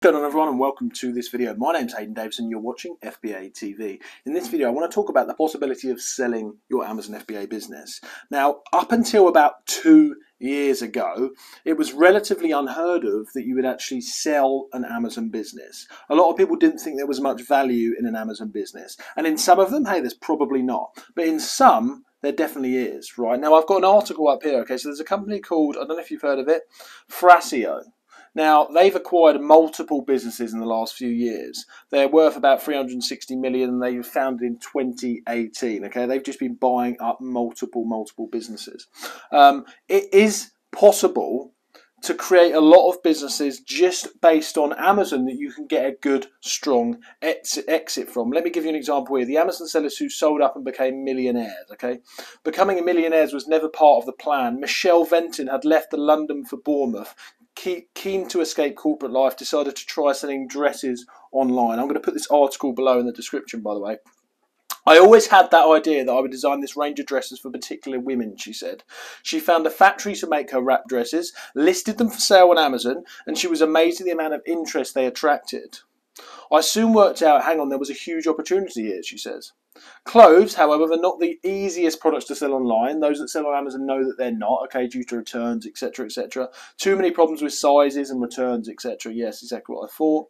What's going on, everyone, and welcome to this video. My name's Hayden and you're watching FBA TV. In this video I want to talk about the possibility of selling your Amazon FBA business. Now, up until about 2 years ago, it was relatively unheard of that you would actually sell an Amazon business. A lot of people didn't think there was much value in an Amazon business, and in some of them, hey, there's probably not, but in some there definitely is. Right now I've got an article up here. Okay, so there's a company called, I don't know if you've heard of it, Thrasio. Now, they've acquired multiple businesses in the last few years. They're worth about 360 million and they were founded in 2018. Okay, they've just been buying up multiple businesses. It is possible to create a lot of businesses just based on Amazon that you can get a good, strong exit from. Let me give you an example here. The Amazon sellers who sold up and became millionaires, okay? Becoming a millionaire was never part of the plan. Michelle Venton had left the London for Bournemouth. Keen to escape corporate life, decided to try selling dresses online. I'm going to put this article below in the description, by the way. I always had that idea that I would design this range of dresses for particular women, she said. She found a factory to make her wrap dresses, listed them for sale on Amazon, and she was amazed at the amount of interest they attracted. I soon worked out, hang on, there was a huge opportunity here, she says. Clothes, however, are not the easiest products to sell online. Those that sell on Amazon know that they're not, okay, due to returns, etc., etc. Too many problems with sizes and returns, etc. Yes, exactly what I thought.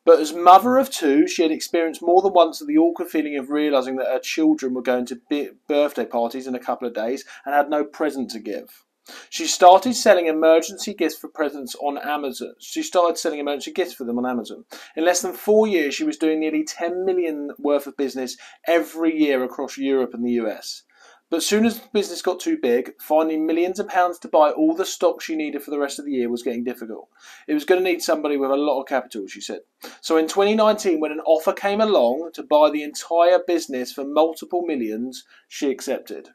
But as mother of two, she had experienced more than once the awkward feeling of realising that her children were going to birthday parties in a couple of days and had no present to give. She started selling emergency gifts for presents on Amazon. On Amazon. In less than 4 years, she was doing nearly 10 million worth of business every year across Europe and the US. But soon as the business got too big, finding millions of pounds to buy all the stock she needed for the rest of the year was getting difficult. It was going to need somebody with a lot of capital, she said. So in 2019, when an offer came along to buy the entire business for multiple millions, she accepted.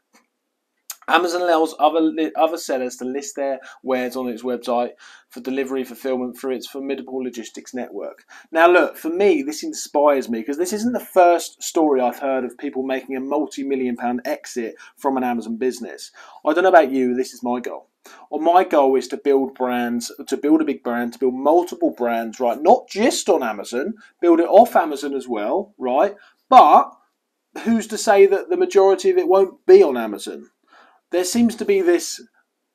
Amazon allows other sellers to list their wares on its website for delivery fulfillment through its formidable logistics network. Now look, for me, this inspires me because this isn't the first story I've heard of people making a multi-million-pound exit from an Amazon business. I don't know about you, this is my goal. Well, my goal is to build brands, to build a big brand, to build multiple brands, right? Not just on Amazon, build it off Amazon as well, right? But who's to say that the majority of it won't be on Amazon? There seems to be this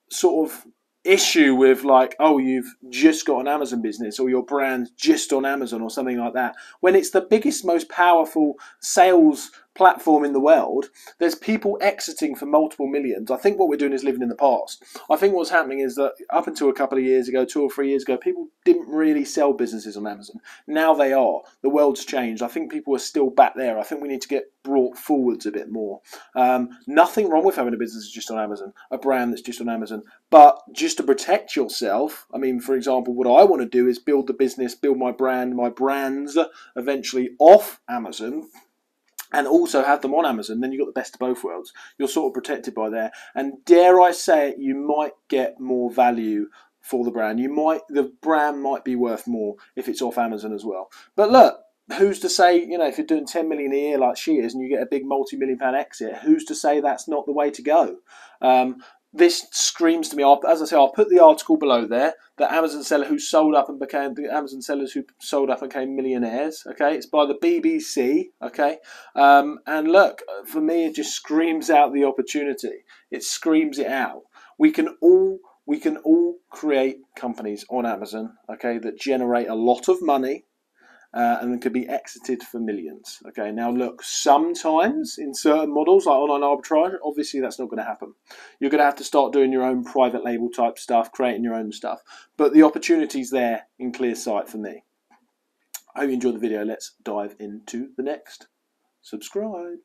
sort of issue with like, oh, you've just got an Amazon business or your brand's just on Amazon or something like that. When it's the biggest, most powerful sales platform in the world, there's people exiting for multiple millions. I think what we're doing is living in the past. I think what's happening is that up until a couple of years ago, 2 or 3 years ago, people didn't really sell businesses on Amazon. Now they are. The world's changed. I think people are still back there. I think we need to get brought forwards a bit more. Nothing wrong with having a business that's just on Amazon, a brand that's just on Amazon, but just to protect yourself, I mean, for example, what I want to do is build the business, build my brand, my brands eventually off Amazon, and also have them on Amazon. Then you've got the best of both worlds. You're sort of protected by there. And dare I say it, you might get more value for the brand. The brand might be worth more if it's off Amazon as well. But look, who's to say, you know, if you're doing 10 million a year like she is and you get a big multi-million-pound exit, who's to say that's not the way to go? This screams to me, as I say, I'll put the article below there, the Amazon seller who sold up and became, the Amazon sellers who sold up and became millionaires, okay? It's by the BBC, okay? And look, for me, it just screams out the opportunity. It screams it out. We can all create companies on Amazon, okay, that generate a lot of money, and then could be exited for millions. Okay, now look, sometimes in certain models like online arbitrage, obviously that's not going to happen. You're going to have to start doing your own private label type stuff, creating your own stuff. But the opportunity's there in clear sight for me. I hope you enjoyed the video. Let's dive into the next. Subscribe.